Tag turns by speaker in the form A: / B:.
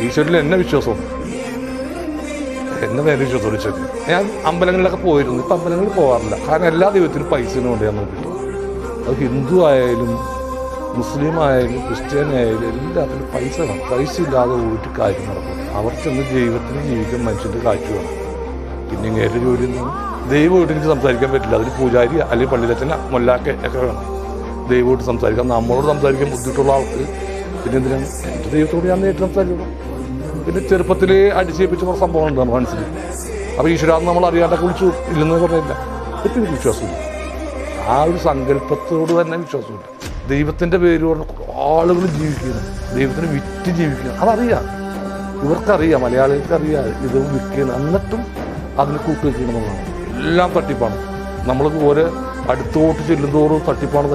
A: ഈശ്വരനിൽ എന്നെ വിശ്വാസമാണ്, എന്നെ നേരെ വിശ്വാസം ഈശ്വരൻ. ഞാൻ അമ്പലങ്ങളിലൊക്കെ പോയിരുന്നു, ഇപ്പം അമ്പലങ്ങളിൽ പോകാറില്ല. കാരണം എല്ലാ ദൈവത്തിനും പൈസന് കൊണ്ട് ഞാൻ നോക്കിയിട്ടു. അത് ഹിന്ദു ആയാലും മുസ്ലിം ആയാലും ക്രിസ്ത്യാനി ആയാലും എല്ലാത്തിനും പൈസ വേണം. പൈസ ഇല്ലാതെ പോയിട്ട് കാര്യം നടക്കും. അവർ ചെന്ന് ദൈവത്തിന് ജീവിക്കാൻ മനുഷ്യൻ്റെ കാഴ്ച വേണം. പിന്നെ ഇങ്ങേരുടെ ജോലി എന്താണ്? ദൈവമായിട്ട് എനിക്ക് സംസാരിക്കാൻ പറ്റില്ല. അതിൽ പൂജാരി അല്ലെങ്കിൽ പള്ളിയിലച്ഛന മൊല്ലാക്ക ഒക്കെ വേണം ദൈവമായിട്ട് സംസാരിക്കാം. നമ്മളോട് സംസാരിക്കാൻ ബുദ്ധിമുട്ടുള്ള ആൾക്ക് പിന്നെ എന്തിനാണ്? എൻ്റെ ദൈവത്തോട് ഞാൻ നേരിട്ട് സംസാരിക്കണം. പിന്നെ ചെറുപ്പത്തിൽ അടിച്ചേൽപ്പിച്ച കുറച്ച് സംഭവങ്ങളുണ്ട് നമ്മുടെ മനസ്സിൽ. അപ്പോൾ ഈശ്വരാന്ന് നമ്മൾ അറിയാണ്ടൊക്കെ വിളിച്ചു ഇല്ലെന്ന് പറഞ്ഞില്ല. ഇപ്പം എനിക്ക് വിശ്വാസമില്ല. ആ ഒരു സങ്കല്പത്തോട് തന്നെ വിശ്വാസമില്ല. ദൈവത്തിൻ്റെ പേര് പറഞ്ഞ ആളുകൾ ജീവിക്കണം, ദൈവത്തിന് വിറ്റ് ജീവിക്കണം. അതറിയാം, ഇവർക്കറിയാം, മലയാളികൾക്കറിയാം ഇത് വിൽക്കണം. എന്നിട്ടും അതിന് കൂട്ടുവെക്കണം എന്നുള്ളതാണ്. എല്ലാം തട്ടിപ്പാണ്. നമ്മൾ ഓരോ അടുത്തോട്ട് ചെല്ലുന്തോറും തട്ടിപ്പാണ്.